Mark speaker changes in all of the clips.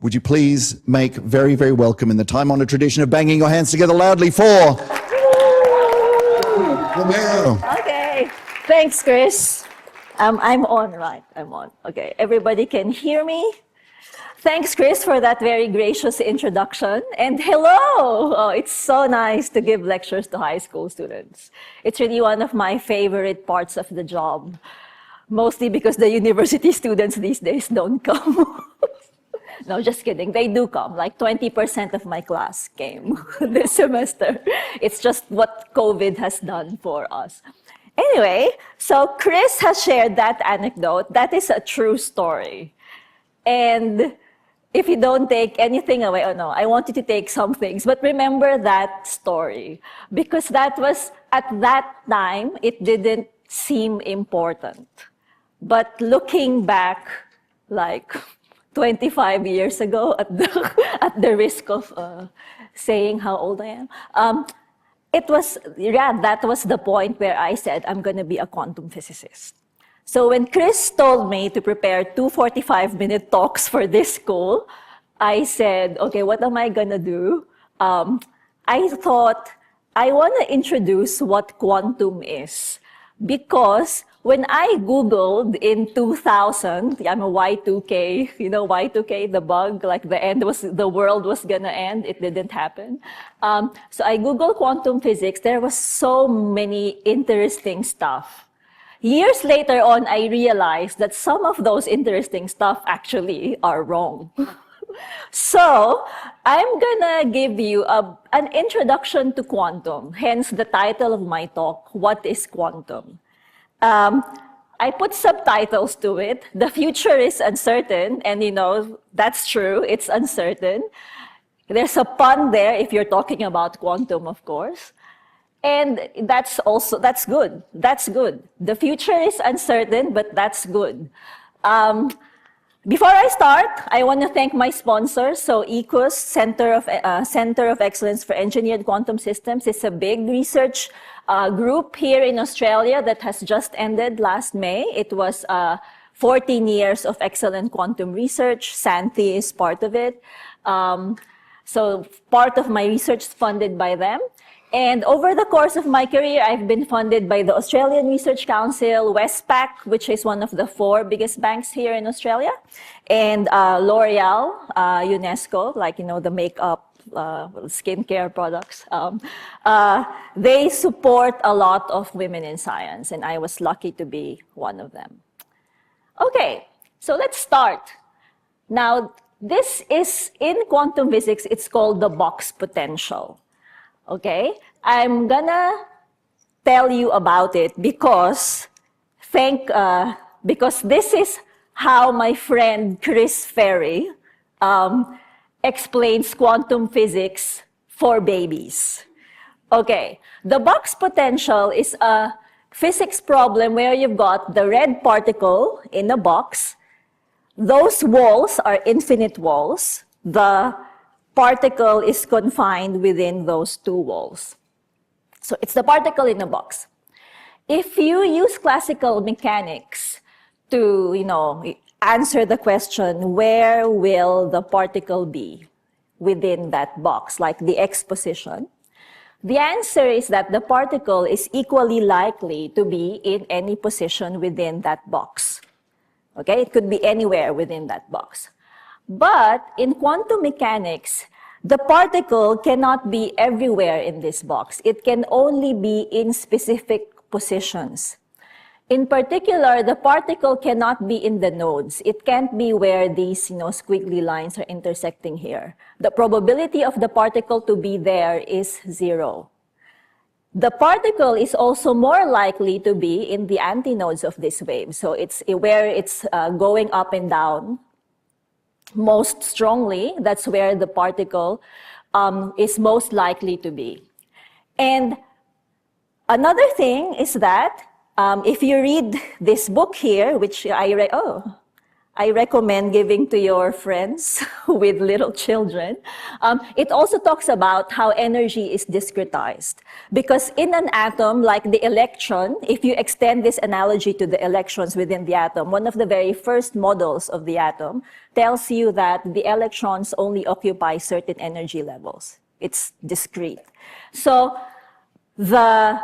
Speaker 1: would you please make very, very welcome in the time-honored tradition of banging your hands together loudly for Romero.
Speaker 2: Okay, thanks, Chris. I'm on, right? I'm on. Okay, everybody can hear me? Thanks, Chris, for that very gracious introduction. And hello! Oh, it's so nice to give lectures to high school students. It's really one of my favorite parts of the job, mostly because the university students these days don't come. No, just kidding. They do come. Like 20% of my class came this semester. It's just what COVID has done for us. Anyway, so Chris has shared that anecdote. That is a true story. And if you don't take anything away, oh no, I want you to take some things, but remember that story. Because that was, at that time, it didn't seem important. But looking back, like 25 years ago, at the risk of saying how old I am, that was the point where I said, I'm going to be a quantum physicist. So when Chris told me to prepare 2 45-minute talks for this school, I said, okay, what am I going to do? I thought, I want to introduce what quantum is. Because when I Googled in 2000, I'm a Y2K, you know, Y2K, the bug, like the world was going to end. It didn't happen. So I Googled quantum physics. There was so many interesting stuff. Years later on, I realized that some of those interesting stuff actually are wrong. So I'm gonna give you an introduction to quantum, hence the title of my talk, What is Quantum? I put subtitles to it. The future is uncertain, and you know, that's true, it's uncertain. There's a pun there if you're talking about quantum, of course. And that's good. That's good. The future is uncertain, but that's good. Before I start, I want to thank my sponsors. So EQUS, Center of Excellence for Engineered Quantum Systems, is a big research group here in Australia that has just ended last May. It was 14 years of excellent quantum research. Santi is part of it. So part of my research is funded by them. And over the course of my career, I've been funded by the Australian Research Council, Westpac, which is one of the 4 biggest banks here in Australia, and L'Oreal, UNESCO, like, you know, the makeup, skincare products. They support a lot of women in science, and I was lucky to be one of them. Okay, so let's start. Now, this is, in quantum physics, it's called the box potential. Okay, I'm gonna tell you about it because this is how my friend Chris Ferry explains quantum physics for babies. Okay, the box potential is a physics problem where you've got the red particle in a box. Those walls are infinite walls. The particle is confined within those 2 walls. So it's the particle in a box. If you use classical mechanics to, you know, answer the question, where will the particle be within that box, like the X position, the answer is that the particle is equally likely to be in any position within that box. Okay, it could be anywhere within that box. But in quantum mechanics, the particle cannot be everywhere in this box. It can only be in specific positions. In particular, the particle cannot be in the nodes. It can't be where these, you know, squiggly lines are intersecting here. The probability of the particle to be there is 0. The particle is also more likely to be in the antinodes of this wave. So it's where it's going up and down most strongly. That's where the particle is most likely to be. And another thing is that if you read this book here, which I I recommend giving to your friends with little children. It also talks about how energy is discretized. Because in an atom, like the electron, if you extend this analogy to the electrons within the atom, one of the very first models of the atom tells you that the electrons only occupy certain energy levels. It's discrete. So the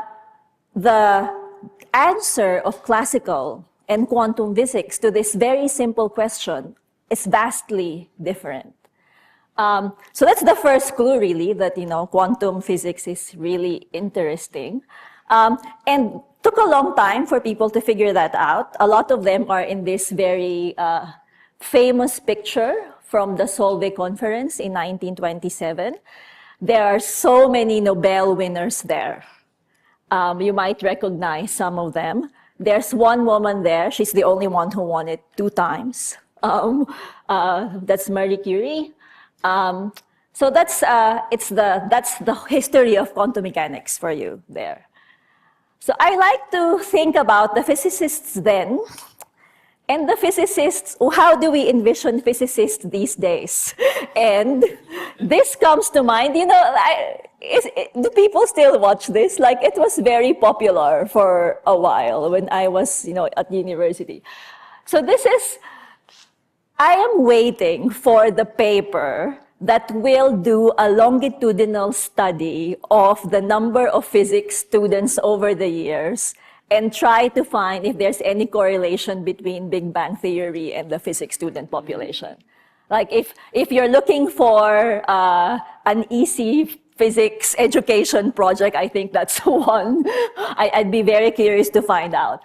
Speaker 2: answer of classical and quantum physics to this very simple question is vastly different. So that's the first clue, really, that quantum physics is really interesting. And took a long time for people to figure that out. A lot of them are in this very famous picture from the Solvay conference in 1927. There are so many Nobel winners there. You might recognize some of them. There's one woman there. She's the only one who won it 2 times. That's Marie Curie. So that's the history of quantum mechanics for you there. So I like to think about the physicists then, and the physicists. How do we envision physicists these days? And this comes to mind. Do people still watch this? Like, it was very popular for a while when I was, at university. So I am waiting for the paper that will do a longitudinal study of the number of physics students over the years and try to find if there's any correlation between Big Bang Theory and the physics student population. Like, if you're looking for an easy physics education project, I think that's one. I'd be very curious to find out.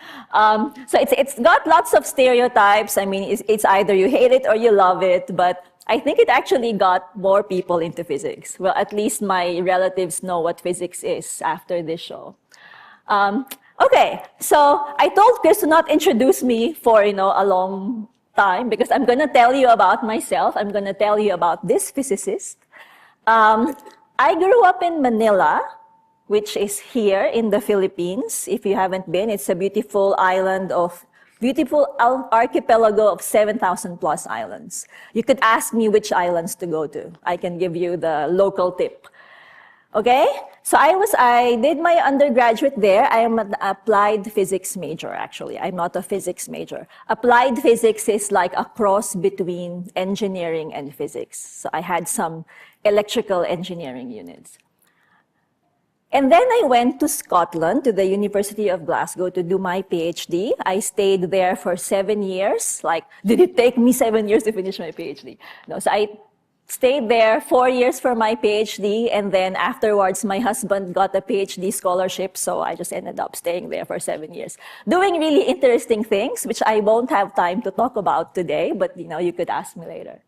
Speaker 2: So it's got lots of stereotypes. I mean, it's either you hate it or you love it, but I think it actually got more people into physics. Well, at least my relatives know what physics is after this show. Okay, so I told Chris to not introduce me for, a long time because I'm going to tell you about myself. I'm going to tell you about this physicist. I grew up in Manila, which is here in the Philippines. If you haven't been, it's a beautiful archipelago of 7,000 plus islands. You could ask me which islands to go to. I can give you the local tip. Okay? So I did my undergraduate there. I am an applied physics major, actually. I'm not a physics major. Applied physics is like a cross between engineering and physics. So I had some electrical engineering units. And then I went to Scotland, to the University of Glasgow, to do my PhD. I stayed there for 7 years. Like, did it take me 7 years to finish my PhD? No, so I stayed there 4 years for my PhD, and then afterwards, my husband got a PhD scholarship, so I just ended up staying there for 7 years. Doing really interesting things, which I won't have time to talk about today, but you could ask me later.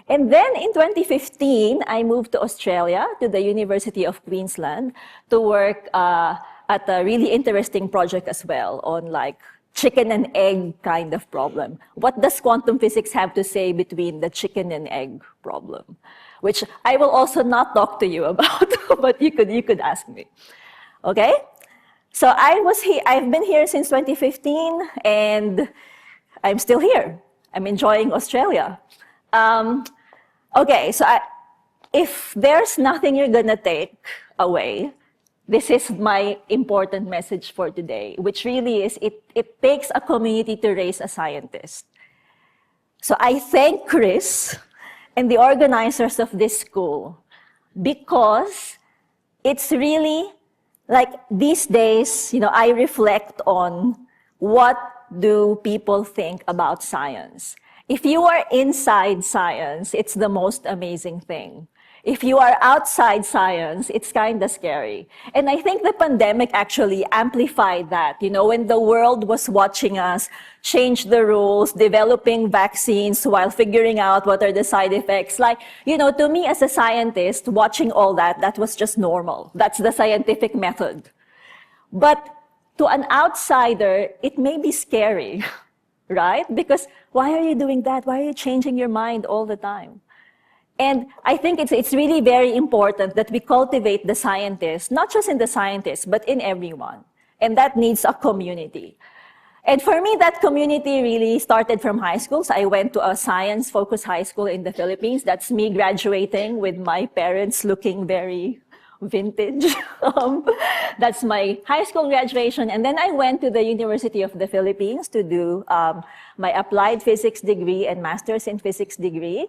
Speaker 2: And then in 2015, I moved to Australia, to the University of Queensland, to work at a really interesting project as well on like chicken and egg kind of problem. What does quantum physics have to say between the chicken and egg problem? Which I will also not talk to you about, but you could ask me. Okay? So I've been here since 2015, and I'm still here. I'm enjoying Australia. Okay, so if there's nothing you're gonna take away, this is my important message for today, which really is it takes a community to raise a scientist. So I thank Chris and the organizers of this school, because it's really like these days, I reflect on what do people think about science. If you are inside science, it's the most amazing thing. If you are outside science, it's kind of scary. And I think the pandemic actually amplified that. When the world was watching us change the rules, developing vaccines while figuring out what are the side effects. Like, to me as a scientist, watching all that was just normal. That's the scientific method. But to an outsider, it may be scary, right? Because why are you doing that? Why are you changing your mind all the time? And I think it's really very important that we cultivate the scientists, not just in the scientists, but in everyone. And that needs a community. And for me, that community really started from high school. So I went to a science-focused high school in the Philippines. That's me graduating with my parents looking very vintage. That's my high school graduation. And then I went to the University of the Philippines to do my applied physics degree and master's in physics degree.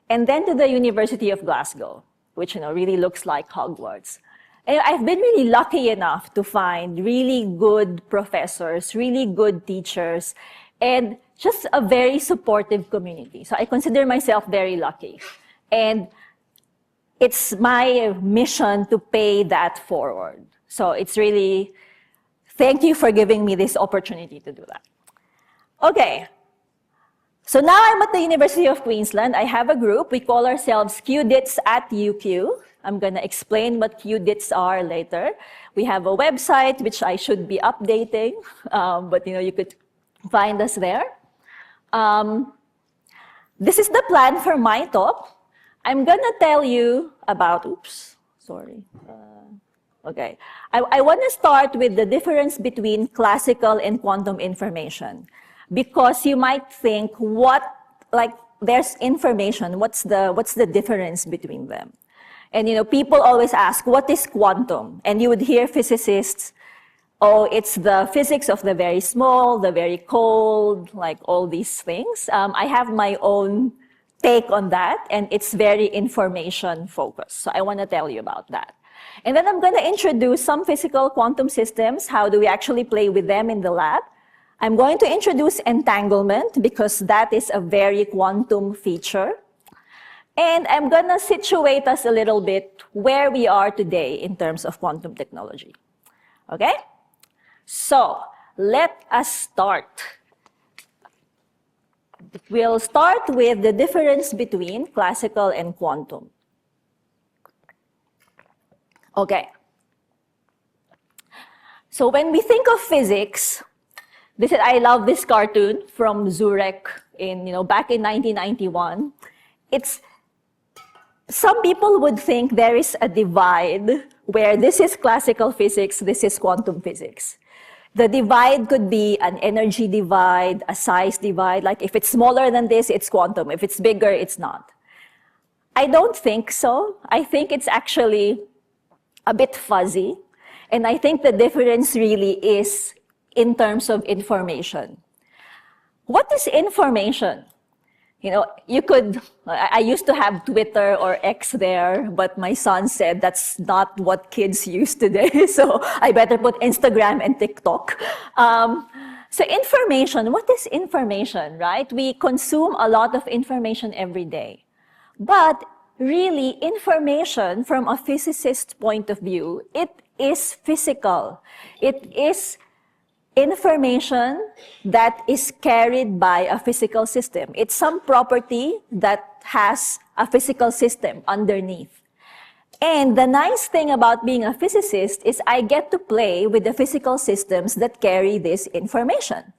Speaker 2: And then to the University of Glasgow, which really looks like Hogwarts. And I've been really lucky enough to find really good professors, really good teachers, and just a very supportive community. So I consider myself very lucky. And it's my mission to pay that forward. So it's really, thank you for giving me this opportunity to do that. Okay. So now I'm at the University of Queensland. I have a group. We call ourselves QDITs at UQ. I'm going to explain what QDITs are later. We have a website, which I should be updating, but you could find us there. This is the plan for my talk. I'm going to tell you about, okay. I want to start with the difference between classical and quantum information. Because you might think, there's information, what's the difference between them? And people always ask, what is quantum? And you would hear physicists, oh, it's the physics of the very small, the very cold, like all these things. I have my own take on that, and it's very information focused. So I want to tell you about that. And then I'm going to introduce some physical quantum systems. How do we actually play with them in the lab? I'm going to introduce entanglement because that is a very quantum feature. And I'm going to situate us a little bit where we are today in terms of quantum technology. Okay? So, let us start. We'll start with the difference between classical and quantum. Okay. So, when we think of physics, I love this cartoon from Zurich back in 1991. Some people would think there is a divide where this is classical physics, this is quantum physics. The divide could be an energy divide, a size divide, like if it's smaller than this, it's quantum. If it's bigger, it's not. I don't think so. I think it's actually a bit fuzzy. And I think the difference really is in terms of information. What is information? I used to have Twitter or X there, but my son said that's not what kids use today, so I better put Instagram and TikTok. So information, what is information, right? We consume a lot of information every day. But really, information from a physicist's point of view, it is physical. It is information that is carried by a physical system. It's some property that has a physical system underneath. And the nice thing about being a physicist is I get to play with the physical systems that carry this information.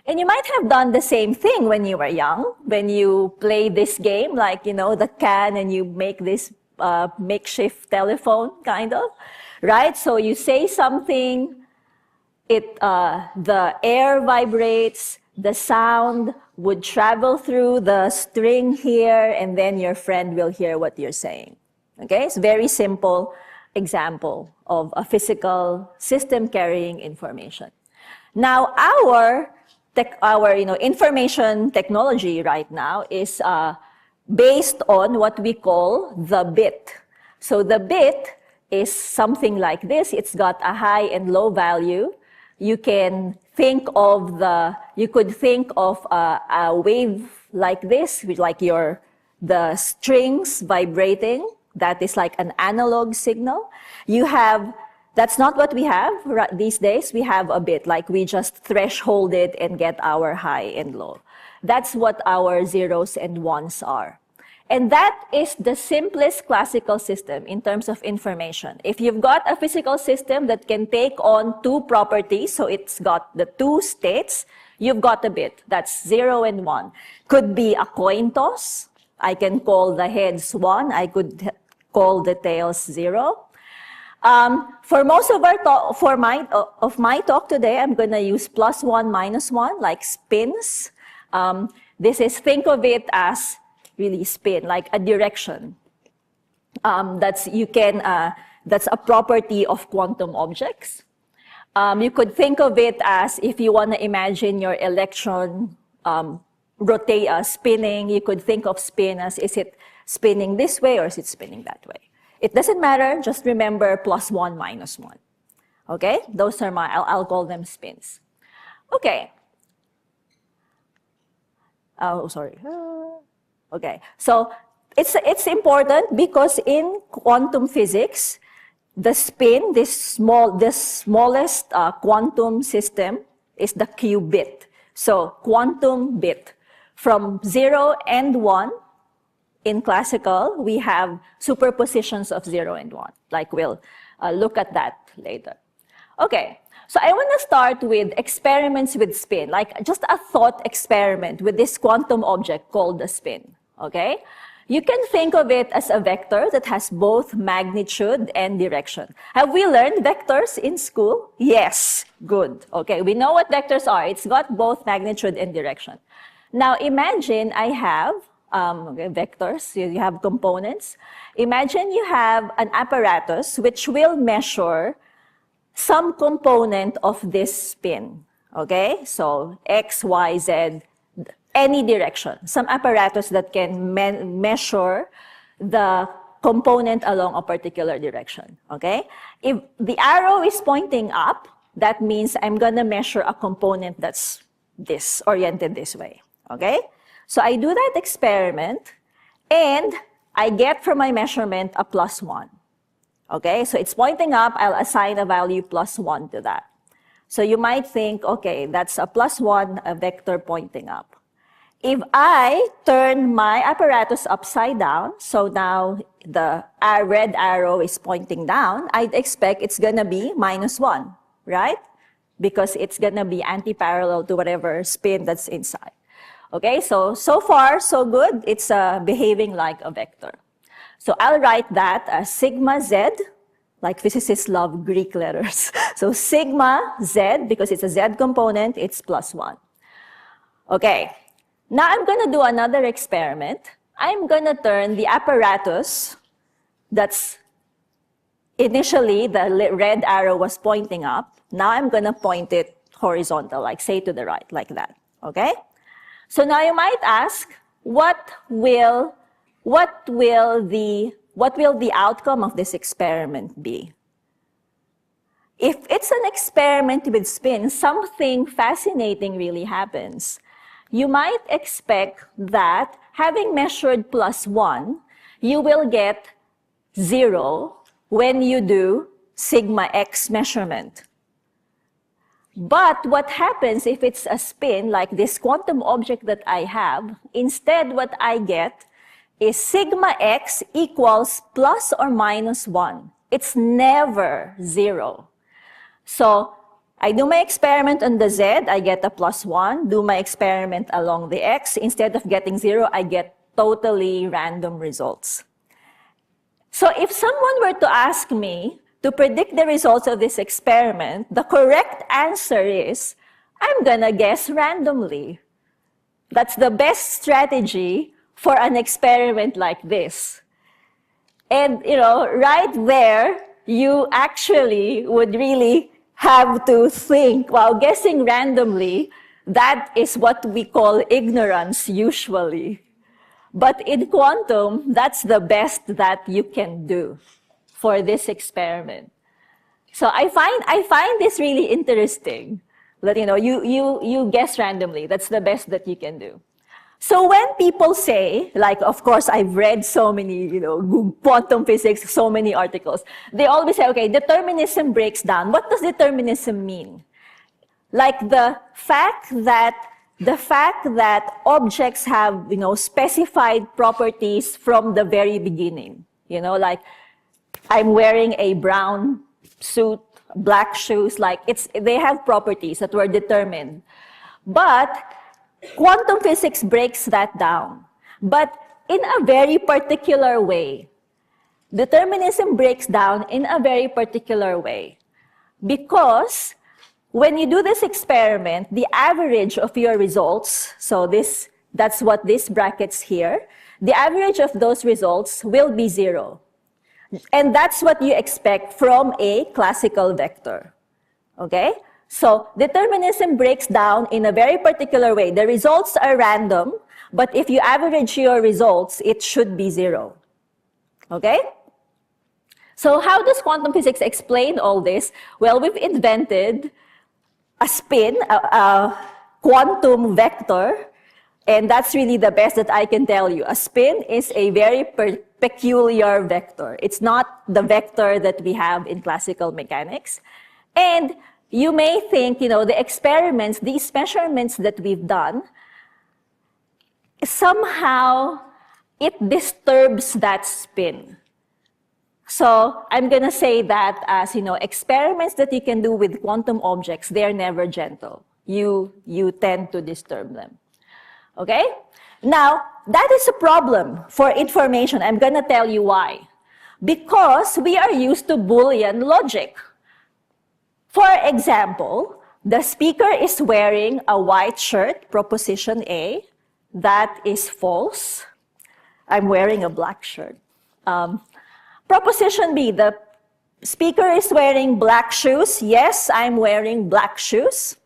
Speaker 2: And you might have done the same thing when you were young, when you play this game, like, the can, and you make this makeshift telephone, kind of, right? So you say something, the air vibrates, the sound would travel through the string here, and then your friend will hear what you're saying. Okay, it's a very simple example of a physical system carrying information. Now, our information technology right now is based on what we call the bit. So the bit is something like this. It's got a high and low value. You could think of a wave like this, like the strings vibrating. That is like an analog signal. That's not what we have these days. We have a bit, like we just threshold it and get our high and low. That's what our zeros and ones are. And that is the simplest classical system in terms of information. If you've got a physical system that can take on two properties, so it's got the two states, you've got a bit. That's 0 and 1. Could be a coin toss. I can call the heads 1. I could call the tails 0. For most of our talk, of my talk today, I'm going to use +1, -1, like spins. This is, think of it as really spin, like a direction. That's a property of quantum objects. You could think of it as, if you want to imagine your electron spinning, you could think of spin as, is it spinning this way or is it spinning that way? It doesn't matter, just remember +1, -1. Okay, those are I'll call them spins. Okay. Oh, sorry. Okay, so it's important because in quantum physics, the spin, this smallest quantum system is the qubit. So quantum bit. From 0 and 1, in classical, we have superpositions of 0 and 1. Like we'll look at that later. Okay, so I want to start with experiments with spin, like just a thought experiment with this quantum object called the spin, okay? You can think of it as a vector that has both magnitude and direction. Have we learned vectors in school? Yes, good. Okay, we know what vectors are. It's got both magnitude and direction. Now imagine I have vectors, you have components. Imagine you have an apparatus which will measure some component of this spin, okay? So X, Y, Z, any direction, some apparatus that can measure the component along a particular direction, okay? If the arrow is pointing up, that means I'm gonna measure a component that's oriented this way, okay? So I do that experiment, and I get from my measurement a +1, okay? So it's pointing up, I'll assign a value +1 to that. So you might think, okay, that's a +1, a vector pointing up. If I turn my apparatus upside down, so now the red arrow is pointing down, I'd expect it's gonna be -1, right? Because it's gonna be anti-parallel to whatever spin that's inside. Okay, so far, so good. It's behaving like a vector. So I'll write that as sigma z, like physicists love Greek letters. So sigma z, because it's a z component, it's +1. Okay, now I'm gonna do another experiment. I'm gonna turn the apparatus that's initially the red arrow was pointing up. Now I'm gonna point it horizontal, like say to the right, like that, okay? So now you might ask, what will the outcome of this experiment be? If it's an experiment with spin, something fascinating really happens. You might expect that having measured +1, you will get 0 when you do sigma x measurement. But what happens if it's a spin, like this quantum object that I have, instead what I get is sigma x equals plus or minus 1. It's never 0. So I do my experiment on the z, I get a +1. Do my experiment along the x, instead of getting 0, I get totally random results. So if someone were to ask me to predict the results of this experiment, the correct answer is, I'm gonna guess randomly. That's the best strategy for an experiment like this. And, right there, you actually would really have to think, while guessing randomly, that is what we call ignorance usually. But in quantum, that's the best that you can do for this experiment. So I find this really interesting, that you guess randomly. That's the best that you can do. So when people say, like, of course, I've read so many, quantum physics, so many articles, they always say, okay, determinism breaks down. What does determinism mean? Like the fact that objects have, specified properties from the very beginning. Like I'm wearing a brown suit, black shoes, like they have properties that were determined. But quantum physics breaks that down, but in a very particular way. determinism breaks down in a very particular way. Because when you do this experiment, the average of your results, so that's what this brackets here, the average of those results will be 0. And that's what you expect from a classical vector. Okay? So determinism breaks down in a very particular way. The results are random, but if you average your results, it should be 0. Okay? So how does quantum physics explain all this? Well, we've invented a spin, a quantum vector, and that's really the best that I can tell you. A spin is a very peculiar vector. It's not the vector that we have in classical mechanics. And you may think, the experiments, these measurements that we've done, somehow it disturbs that spin. So I'm going to say that as, experiments that you can do with quantum objects, they're never gentle. You tend to disturb them. Okay? Now, that is a problem for information. I'm going to tell you why. Because we are used to Boolean logic. For example, the speaker is wearing a white shirt, proposition A. That is false. I'm wearing a black shirt. Proposition B, the speaker is wearing black shoes. Yes, I'm wearing black shoes.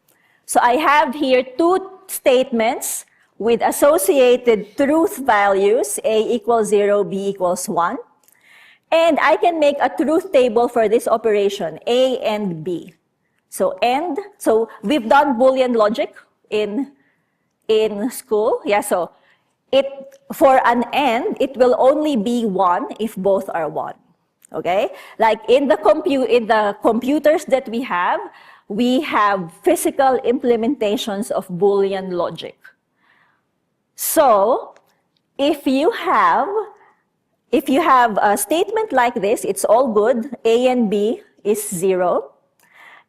Speaker 2: So I have here two statements with associated truth values, A equals 0, B equals 1. And I can make a truth table for this operation, A and B. So we've done Boolean logic in school. Yeah, so for an AND, it will only be 1 if both are 1. Okay? Like in the computers that we have physical implementations of Boolean logic. So, if you have a statement like this, it's all good. A and B is 0.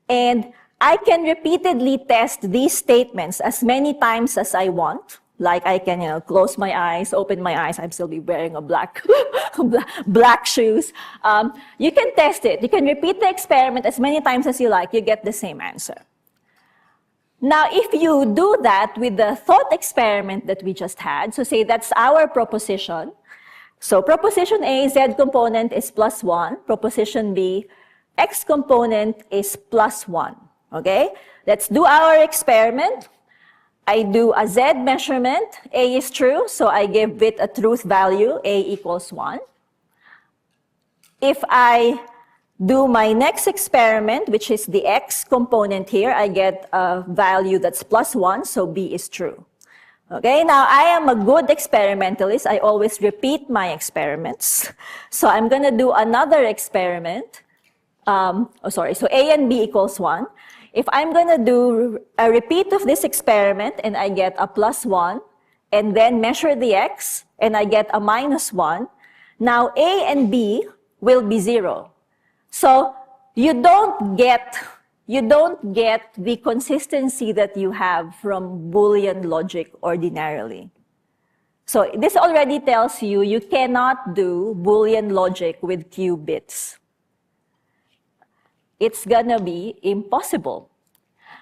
Speaker 2: And I can repeatedly test these statements as many times as I want. Like I can, close my eyes, open my eyes. I'm still wearing a black shoes. You can test it. You can repeat the experiment as many times as you like. You get the same answer. Now, if you do that with the thought experiment that we just had, so say that's our proposition. So proposition A, Z component is +1. Proposition B, X component is +1. Okay? Let's do our experiment. I do a Z measurement. A is true, so I give it a truth value, A equals 1. If I do my next experiment, which is the X component here, I get a value that's +1, so B is true. Okay, now I am a good experimentalist. I always repeat my experiments. So I'm going to do another experiment. So A and B equals 1. If I'm going to do a repeat of this experiment and I get a +1, and then measure the X and I get a -1, now A and B will be 0. So you don't get the consistency that you have from Boolean logic ordinarily. So this already tells you you cannot do Boolean logic with qubits. It's gonna be impossible.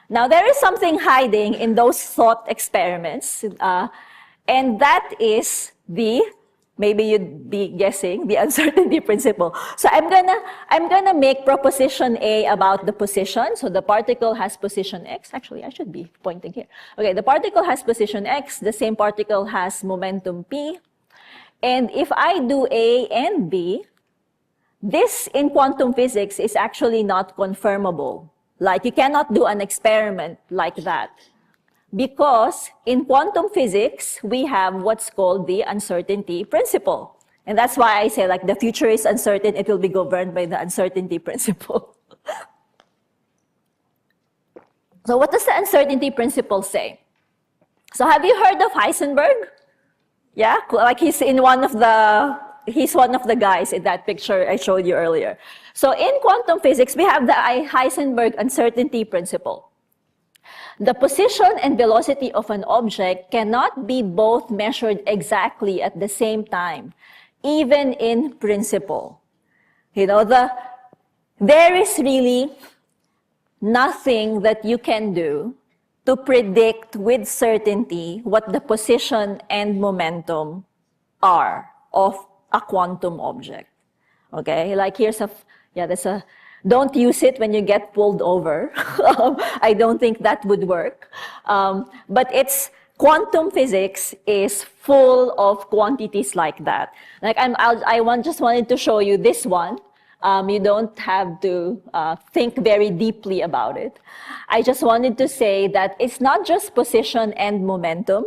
Speaker 2: Now there is something hiding in those thought experiments, and that is maybe you'd be guessing, the uncertainty principle. So I'm gonna make proposition A about the position. So the particle has position X. Actually, I should be pointing here. Okay, the particle has position X. The same particle has momentum P. And if I do A and B, this in quantum physics is actually not confirmable. Like you cannot do an experiment like that. Because in quantum physics, we have what's called the uncertainty principle. And that's why I say, like, the future is uncertain, it will be governed by the uncertainty principle. So what does the uncertainty principle say? So have you heard of Heisenberg? Yeah, like he's one of the guys in that picture I showed you earlier. So in quantum physics, we have the Heisenberg uncertainty principle. The position and velocity of an object cannot be both measured exactly at the same time, even in principle. You know, there is really nothing that you can do to predict with certainty what the position and momentum are of a quantum object. Okay, like here's don't use it when you get pulled over. I don't think that would work. But quantum physics is full of quantities like that. Like just wanted to show you this one. You don't have to think very deeply about it. I just wanted to say that it's not just position and momentum.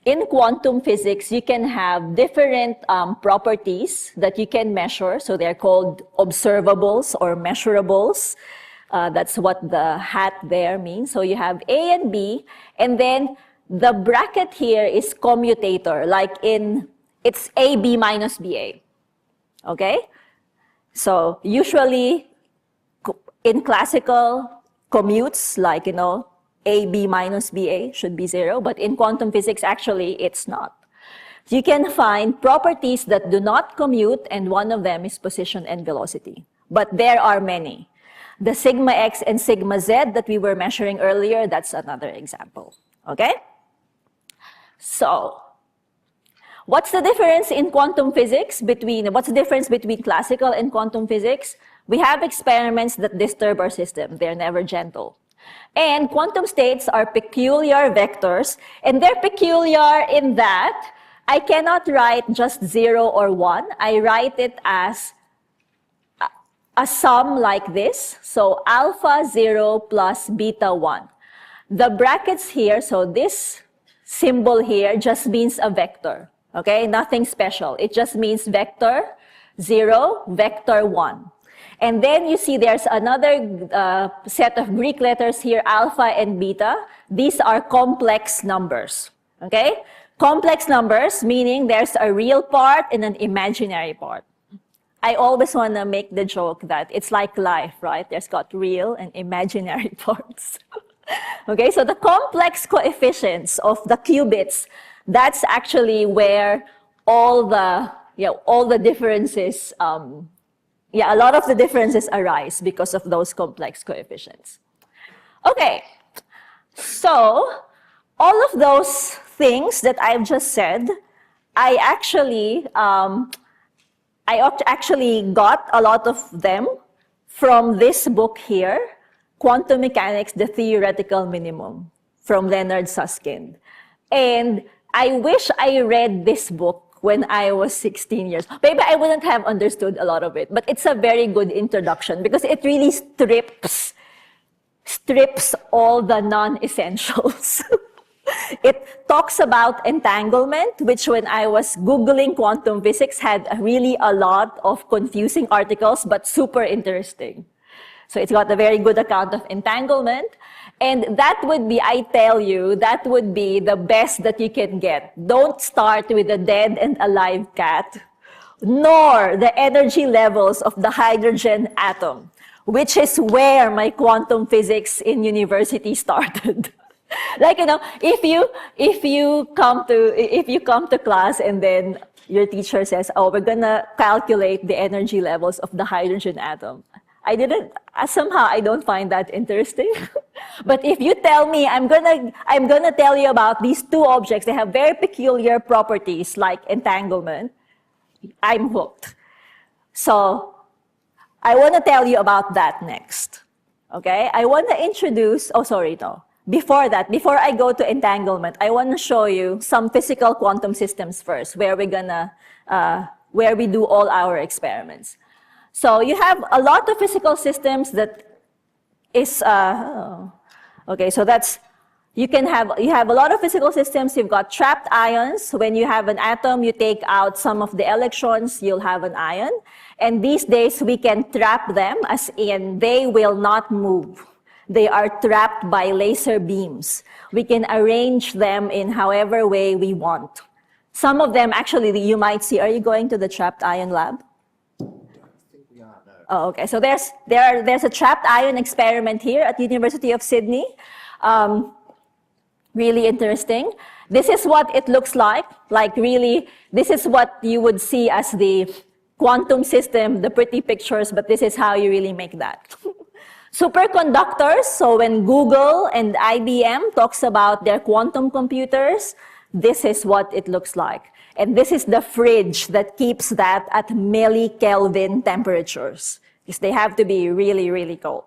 Speaker 2: In quantum physics, you can have different properties that you can measure. So they're called observables or measurables. That's what the hat there means. So you have A and B, and then the bracket here is commutator, like it's AB minus BA. Okay? So usually in classical commutes, like, AB minus BA should be 0, but in quantum physics, actually, it's not. You can find properties that do not commute, and one of them is position and velocity. But there are many. The sigma x and sigma z that we were measuring earlier, that's another example. Okay? So, what's the difference in quantum physics what's the difference between classical and quantum physics? We have experiments that disturb our system. They're never gentle. And quantum states are peculiar vectors, and they're peculiar in that I cannot write just 0 or 1. I write it as a sum like this. So alpha 0 plus beta 1. The brackets here, so this symbol here just means a vector. Okay, nothing special. It just means vector 0, vector 1. And then you see there's another set of Greek letters here, alpha and beta. These are complex numbers, okay? Complex numbers, meaning there's a real part and an imaginary part. I always want to make the joke that it's like life, right? There's got real and imaginary parts. Okay, so the complex coefficients of the qubits, that's actually where all the differences, a lot of the differences arise because of those complex coefficients. Okay, so all of those things that I've just said, I actually got a lot of them from this book here, Quantum Mechanics, the Theoretical Minimum, from Leonard Susskind. And I wish I read this book when I was 16 years. Maybe I wouldn't have understood a lot of it, but it's a very good introduction because it really strips all the non-essentials. It talks about entanglement, which when I was Googling quantum physics had really a lot of confusing articles, but super interesting. So it's got a very good account of entanglement. And that would be, I tell you, that would be the best that you can get. Don't start with a dead and alive cat, nor the energy levels of the hydrogen atom, which is where my quantum physics in university started. Like, if you come to class and then your teacher says, oh, we're gonna calculate the energy levels of the hydrogen atom. Somehow I don't find that interesting. But if you tell me, I'm gonna tell you about these two objects, they have very peculiar properties like entanglement, I'm hooked. So I wanna tell you about that next. Okay? I wanna introduce, before I go to entanglement, I wanna show you some physical quantum systems first, where we do all our experiments. So you have a lot of physical systems that is, okay, so you have a lot of physical systems. You've got trapped ions. When you have an atom, you take out some of the electrons, you'll have an ion. And these days, we can trap them, as in they will not move. They are trapped by laser beams. We can arrange them in however way we want. Some of them, actually, you might see. Are you going to the trapped ion lab? Oh, okay. So there's a trapped ion experiment here at University of Sydney. Really interesting. This is what it looks like. Like really, this is what you would see as the quantum system, the pretty pictures, but this is how you really make that. Superconductors, so when Google and IBM talks about their quantum computers, this is what it looks like. And this is the fridge that keeps that at millikelvin temperatures, because they have to be really, really cold.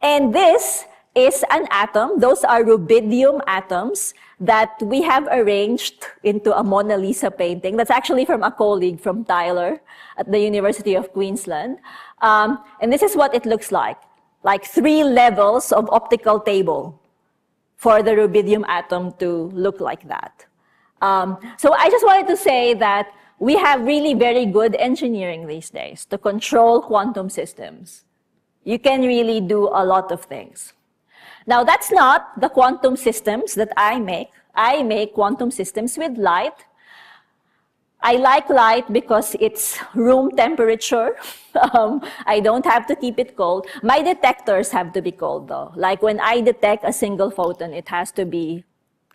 Speaker 2: And this is an atom. Those are rubidium atoms that we have arranged into a Mona Lisa painting. That's actually from a colleague from Tyler at the University of Queensland. And this is what it looks like 3 levels of optical table for the rubidium atom to look like that. So I just wanted to say that we have really very good engineering these days to control quantum systems. You can really do a lot of things. Now, that's not the quantum systems that I make. I make quantum systems with light. I like light because it's room temperature. I don't have to keep it cold. My detectors have to be cold, though. Like when I detect a single photon, it has to be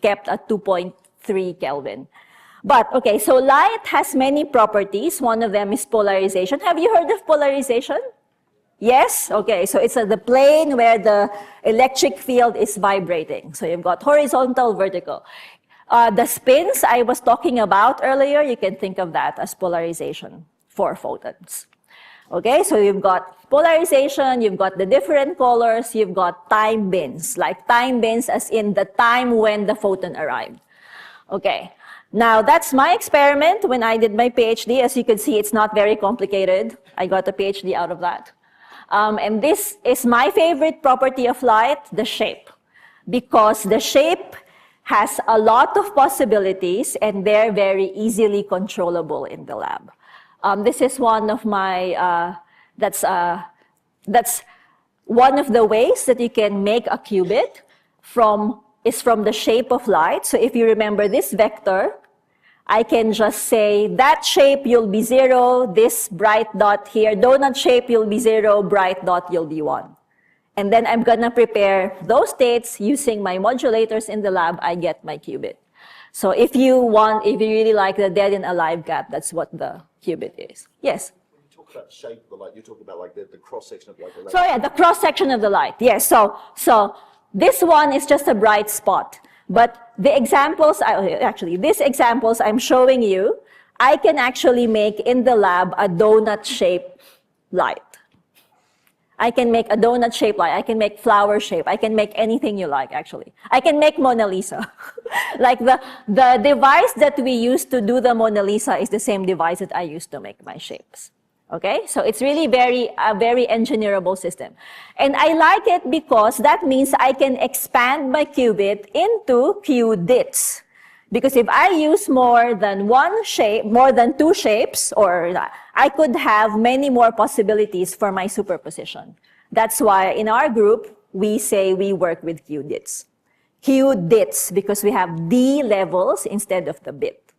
Speaker 2: kept at 2.3 Kelvin. But, okay, so light has many properties. One of them is polarization. Have you heard of polarization? Yes? Okay, so it's the plane where the electric field is vibrating. So you've got horizontal, vertical. The spins I was talking about earlier, you can think of that as polarization for photons. Okay, so you've got polarization, you've got the different colors, you've got time bins, like time bins as in the time when the photon arrived. Okay, now that's my experiment when I did my PhD. As you can see, it's not very complicated. I got a PhD out of that. And this is my favorite property of light, the shape, because the shape has a lot of possibilities and they're very easily controllable in the lab. This is one of my, that's one of the ways that you can make a qubit from the shape of light. So if you remember this vector, I can just say that shape you'll be 0, this bright dot here, donut shape you'll be 0, bright dot you'll be 1. And then I'm gonna prepare those states using my modulators in the lab, I get my qubit. So if you really like the dead and alive gap, that's what the qubit is. Yes?
Speaker 1: When you talk about the shape of the light, you're talking about like the cross-section of light.
Speaker 2: So yeah, the cross-section of the light, yes. So this one is just a bright spot. But the examples, these examples I'm showing you, I can actually make in the lab a donut-shaped light. I can make a donut-shaped light. I can make flower shape. I can make anything you like, actually. I can make Mona Lisa. Like the device that we use to do the Mona Lisa is the same device that I use to make my shapes. Okay, so it's really a very engineerable system. And I like it because that means I can expand my qubit into qubits. Because if I use more than one shape, more than 2 shapes, or I could have many more possibilities for my superposition. That's why in our group, we say we work with qubits. Qubits, because we have D levels instead of the bit.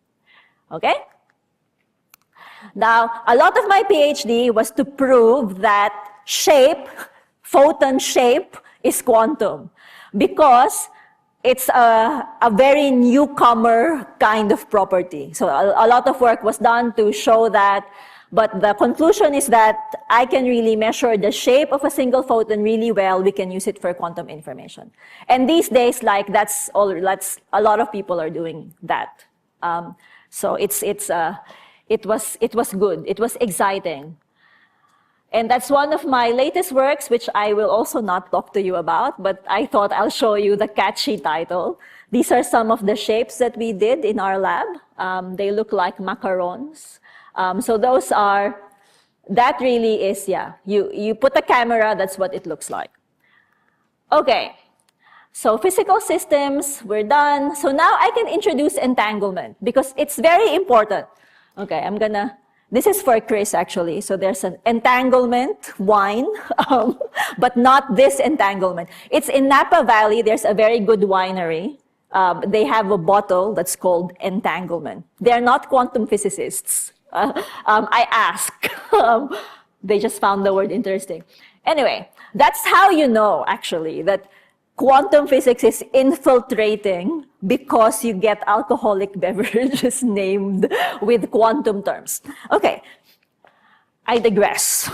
Speaker 2: Okay? Now, a lot of my PhD was to prove that shape, photon shape, is quantum because it's a very newcomer kind of property. So a lot of work was done to show that, but the conclusion is that I can really measure the shape of a single photon really well. We can use it for quantum information. And these days, like that's a lot of people are doing that. So it was good. It was exciting. And that's one of my latest works, which I will also not talk to you about, but I thought I'll show you the catchy title. These are some of the shapes that we did in our lab. They look like macarons. So that really is, yeah, you put a camera, that's what it looks like. Okay, so physical systems, we're done. So now I can introduce entanglement because it's very important. Okay, this is for Chris actually. So there's an entanglement wine, but not this entanglement. It's in Napa Valley, there's a very good winery. They have a bottle that's called entanglement. They're not quantum physicists. I asked. They just found the word interesting. Anyway, that's how you know actually that quantum physics is infiltrating because you get alcoholic beverages named with quantum terms. Okay, I digress.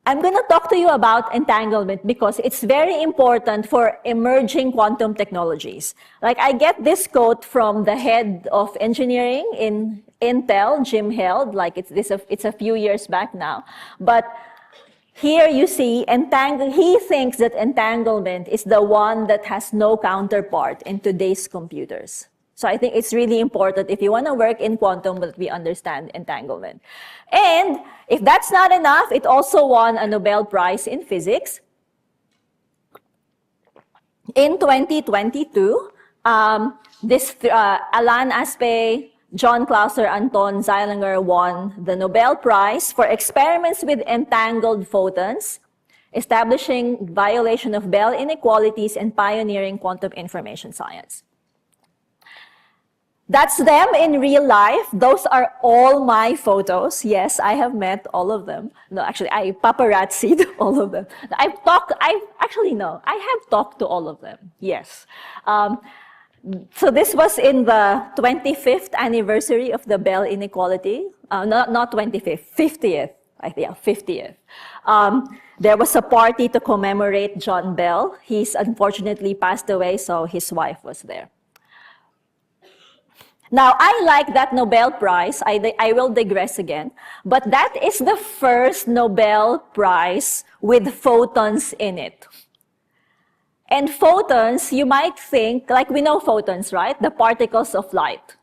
Speaker 2: I'm going to talk to you about entanglement because it's very important for emerging quantum technologies. Like, I get this quote from the head of engineering in Intel, Jim Held, like it's a few years back now. But here you see, he thinks that entanglement is the one that has no counterpart in today's computers. So I think it's really important if you want to work in quantum that we understand entanglement. And if that's not enough, it also won a Nobel Prize in Physics. In 2022, Alan Aspey, John Clauser, Anton Zeilinger won the Nobel Prize for experiments with entangled photons, establishing violation of Bell inequalities and pioneering quantum information science. That's them in real life. Those are all my photos. Yes, I have met all of them. No, actually, I paparazzied all of them. I have talked to all of them. Yes. So this was in the 25th anniversary of the Bell inequality. Not 25th, 50th. I think, yeah, 50th. There was a party to commemorate John Bell. He's unfortunately passed away, so his wife was there. Now, I like that Nobel Prize. I will digress again. But that is the first Nobel Prize with photons in it. And photons, you might think, like we know photons, right? The particles of light.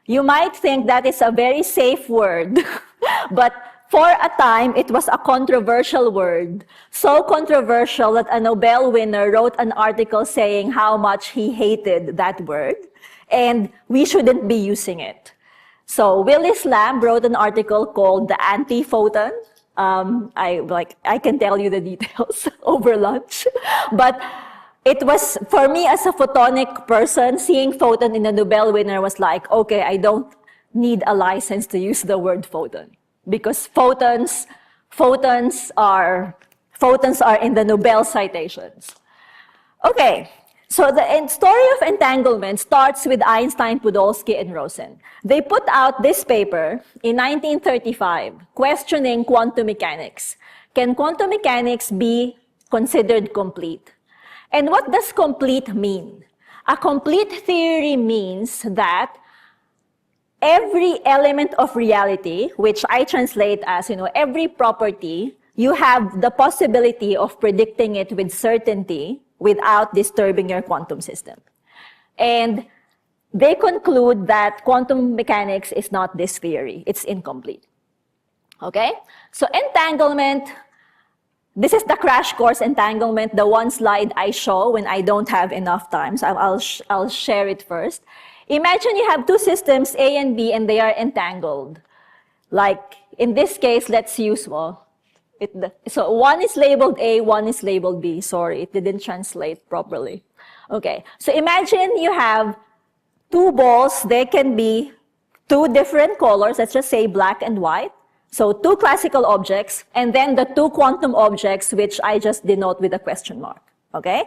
Speaker 2: You might think that is a very safe word. But for a time, it was a controversial word. So controversial that a Nobel winner wrote an article saying how much he hated that word. And we shouldn't be using it. So Willis Lamb wrote an article called The Anti-Photon. I can tell you the details over lunch. But it was, for me as a photonic person, seeing photon in the Nobel winner was like, okay, I don't need a license to use the word photon. Because photons are in the Nobel citations. Okay. So the story of entanglement starts with Einstein, Podolsky, and Rosen. They put out this paper in 1935, questioning quantum mechanics. Can quantum mechanics be considered complete? And what does complete mean? A complete theory means that every element of reality, which I translate as, every property, you have the possibility of predicting it with certainty without disturbing your quantum system. And they conclude that quantum mechanics is not this theory. It's incomplete. Okay? So entanglement, this is the crash course entanglement, the one slide I show when I don't have enough time. So I'll share it first. Imagine you have two systems, A and B, and they are entangled. Like, in this case, let's use, so one is labeled A, one is labeled B. Sorry, it didn't translate properly. Okay, so imagine you have two balls. They can be two different colors. Let's just say black and white. So two classical objects, and then the two quantum objects, which I just denote with a question mark. Okay?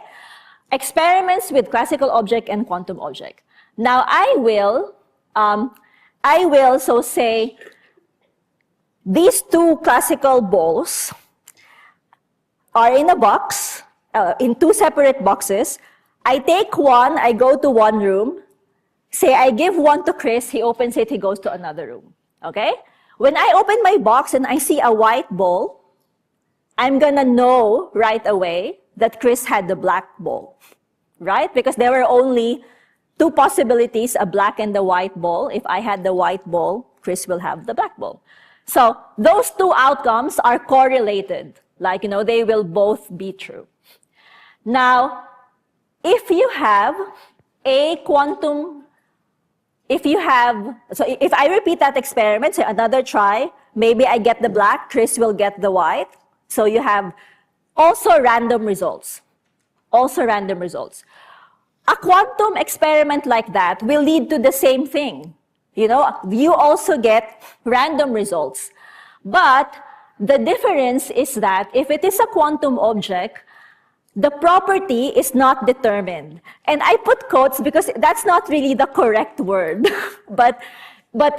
Speaker 2: Experiments with classical object and quantum object. Now I will so say, these two classical balls are in a box, in two separate boxes. I take one, I go to one room. Say I give one to Chris, he opens it, he goes to another room. Okay? When I open my box and I see a white ball, I'm gonna know right away that Chris had the black ball. Right? Because there were only two possibilities, a black and a white ball. If I had the white ball, Chris will have the black ball. So those two outcomes are correlated. Like, they will both be true. Now, if you have a quantum, so if I repeat that experiment, say another try, maybe I get the black, Chris will get the white. So you have also random results. Also random results. A quantum experiment like that will lead to the same thing. You also get random results. But the difference is that if it is a quantum object, the property is not determined. And I put quotes because that's not really the correct word, but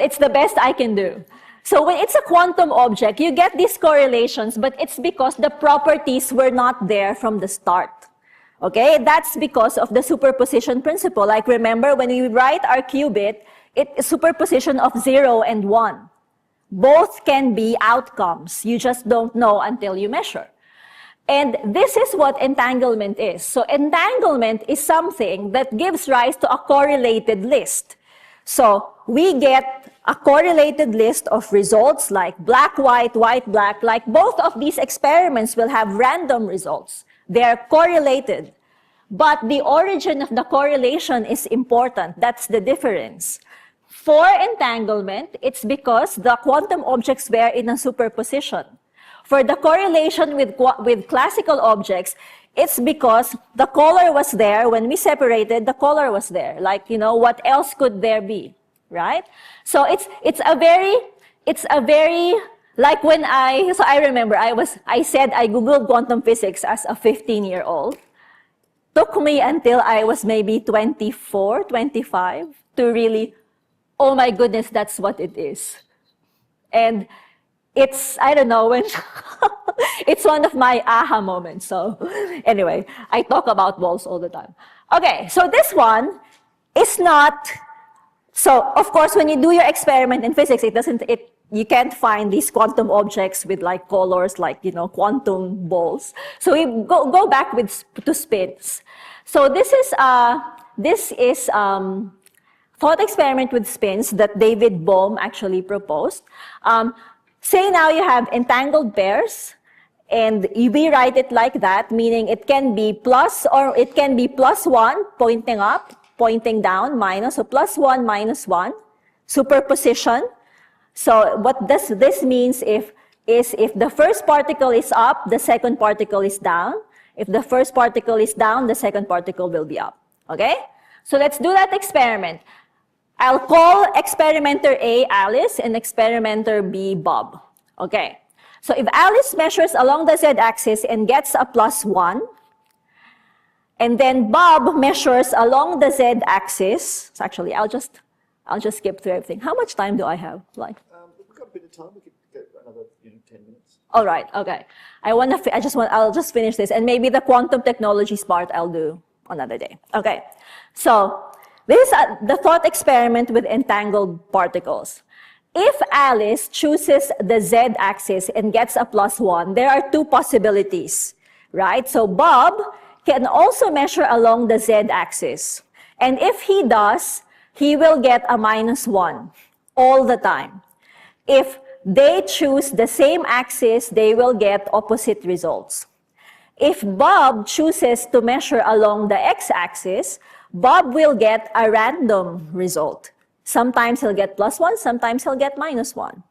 Speaker 2: it's the best I can do. So when it's a quantum object, you get these correlations, but it's because the properties were not there from the start. Okay, that's because of the superposition principle. Like remember, when we write our qubit, it's superposition of 0 and 1. Both can be outcomes. You just don't know until you measure. And this is what entanglement is. So entanglement is something that gives rise to a correlated list. So we get a correlated list of results like black, white, white, black. Like both of these experiments will have random results. They're correlated. But the origin of the correlation is important. That's the difference. For entanglement, it's because the quantum objects were in a superposition. For the correlation with classical objects, it's because the color was there. When we separated, the color was there. Like, you know, what else could there be, right? So it's a very, like when I remember I said I Googled quantum physics as a 15-year-old. Took me until I was maybe 24, 25 to really, oh my goodness, that's what it is. And it's, I don't know, when it's one of my aha moments. So anyway, I talk about balls all the time. Okay, so this one is not, so of course when you do your experiment in physics, you can't find these quantum objects with like colors like, you know, quantum balls. So we go back to spins. So this is thought experiment with spins that David Bohm actually proposed. Say now you have entangled pairs, and we write it like that, meaning it can be plus or it can be +1 pointing up, pointing down, minus, so +1, -1, superposition. So what this means if the first particle is up, the second particle is down. If the first particle is down, the second particle will be up. Okay? So let's do that experiment. I'll call experimenter A Alice and experimenter B Bob. Okay. So if Alice measures along the z-axis and gets a +1, and then Bob measures along the z-axis, so actually I'll just skip through everything. How much time do I have? Like,
Speaker 1: we've got a bit of time. We could go another 10 minutes.
Speaker 2: All right. Okay. I'll just finish this, and maybe the quantum technologies part I'll do another day. Okay. So this is the thought experiment with entangled particles. If Alice chooses the z-axis and gets a +1, there are two possibilities, right? So Bob can also measure along the z-axis. And if he does, he will get a -1 all the time. If they choose the same axis, they will get opposite results. If Bob chooses to measure along the x-axis, Bob will get a random result. Sometimes he'll get +1, sometimes he'll get -1.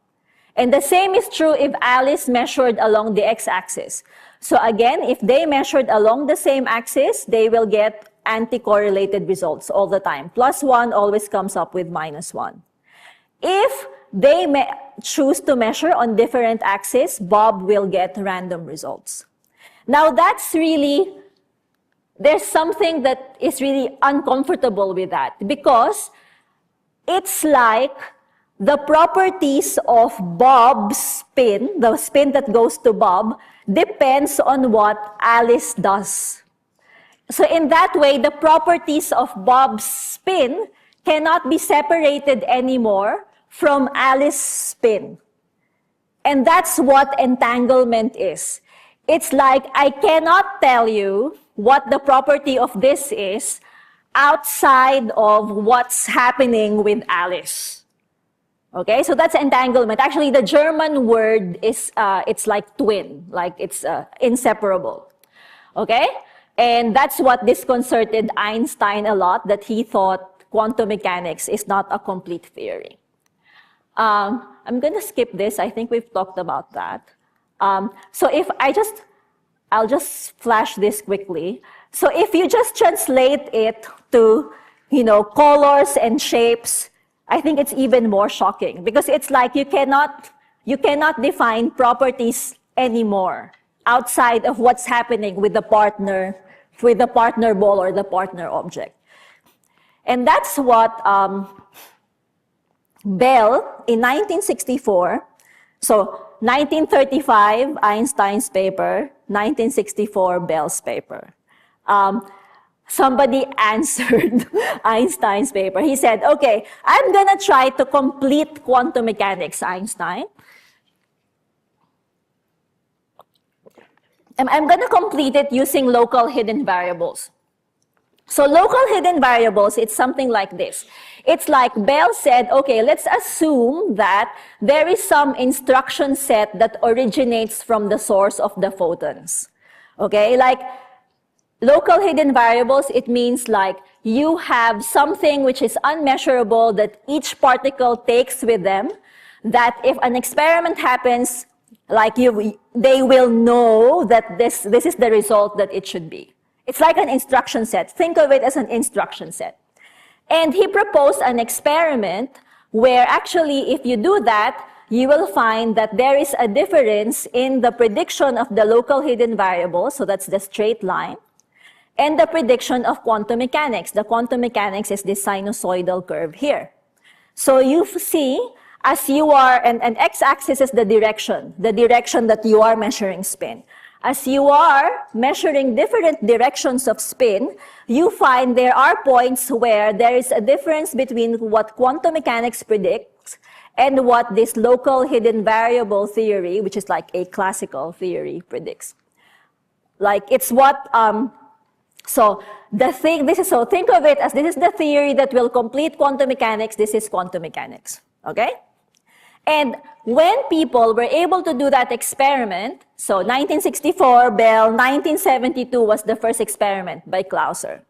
Speaker 2: And the same is true if Alice measured along the x-axis. So again, if they measured along the same axis, they will get anti-correlated results all the time. +1 always comes up with -1. If they choose to measure on different axes, Bob will get random results. Now that's really, there's something that is really uncomfortable with that, because it's like the properties of Bob's spin, the spin that goes to Bob, depends on what Alice does. So in that way, the properties of Bob's spin cannot be separated anymore from Alice's spin. And that's what entanglement is. It's like I cannot tell you what the property of this is outside of what's happening with Alice. Okay, so that's entanglement. Actually, the German word is, it's like twin, like it's inseparable. Okay? And that's what disconcerted Einstein a lot, that he thought quantum mechanics is not a complete theory. I'm going to skip this. I think we've talked about that. So if I'll just flash this quickly. So if you just translate it to, colors and shapes, I think it's even more shocking, because it's like you cannot define properties anymore. outside of what's happening with the partner ball or the partner object. And that's what Bell in 1964, so 1935, Einstein's paper, 1964, Bell's paper. Somebody answered Einstein's paper. He said, okay, I'm gonna try to complete quantum mechanics, Einstein. And I'm gonna complete it using local hidden variables. So local hidden variables, it's something like this. It's like Bell said, okay, let's assume that there is some instruction set that originates from the source of the photons. Okay, like local hidden variables, it means like you have something which is unmeasurable that each particle takes with them, that if an experiment happens, like they will know that this is the result that it should be. It's like an instruction set. Think of it as an instruction set. And he proposed an experiment where actually if you do that, you will find that there is a difference in the prediction of the local hidden variable, so that's the straight line, and the prediction of quantum mechanics. The quantum mechanics is this sinusoidal curve here. So you see, as you are, and x-axis is the direction that you are measuring spin. As you are measuring different directions of spin, you find there are points where there is a difference between what quantum mechanics predicts and what this local hidden variable theory, which is like a classical theory, predicts. Like it's what, so think of it as this is the theory that will complete quantum mechanics, this is quantum mechanics, okay? And when people were able to do that experiment, so 1964, Bell, 1972 was the first experiment by Clauser,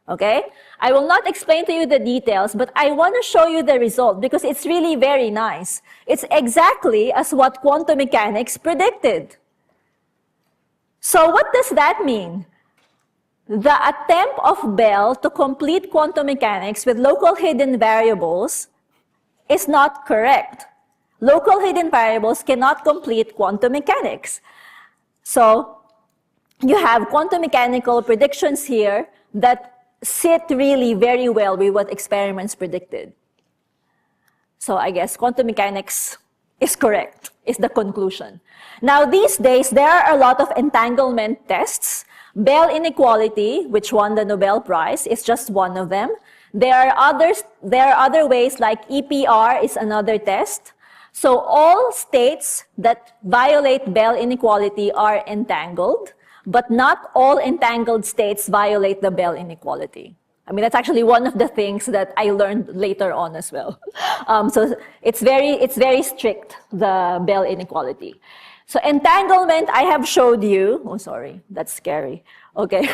Speaker 2: okay? I will not explain to you the details, but I want to show you the result because it's really very nice. It's exactly as what quantum mechanics predicted. So what does that mean? The attempt of Bell to complete quantum mechanics with local hidden variables is not correct. Local hidden variables cannot complete quantum mechanics. So you have quantum mechanical predictions here that sit really very well with what experiments predicted. So I guess quantum mechanics is correct, is the conclusion. Now these days, there are a lot of entanglement tests. Bell inequality, which won the Nobel Prize, is just one of them. There are other ways like EPR is another test. So all states that violate Bell inequality are entangled, but not all entangled states violate the Bell inequality. I mean, that's actually one of the things that I learned later on as well. So it's very strict, the Bell inequality. So entanglement, I have showed you. Oh, sorry, that's scary. Okay,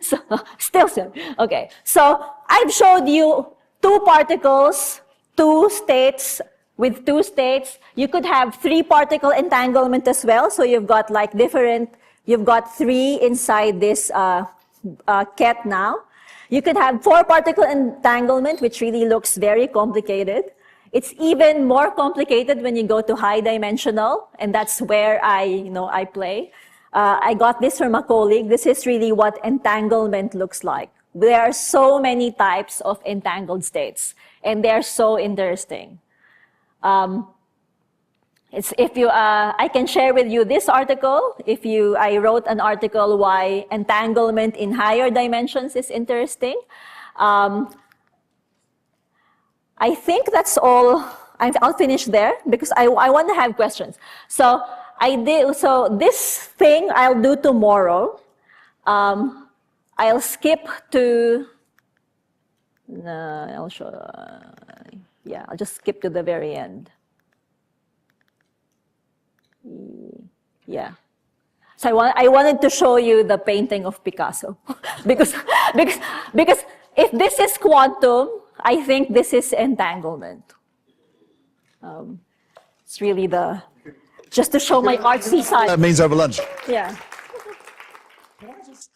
Speaker 2: so still. Okay, so I've showed you two particles, two states. With two states, you could have three particle entanglement as well. So you've got like you've got three inside this ket now. You could have four particle entanglement, which really looks very complicated. It's even more complicated when you go to high dimensional, and that's where I play. I got this from a colleague. This is really what entanglement looks like. There are so many types of entangled states, and they're so interesting. I can share with you this article. I wrote an article why entanglement in higher dimensions is interesting. I think that's all. I'll finish there because I want to have questions. So this thing I'll do tomorrow. I'll skip to. No, I'll show. Yeah, I'll just skip to the very end. Yeah. So I wanted to show you the painting of Picasso because if this is quantum, I think this is entanglement. It's really just to show my artsy side.
Speaker 1: That means over lunch.
Speaker 2: Yeah.
Speaker 1: Can I just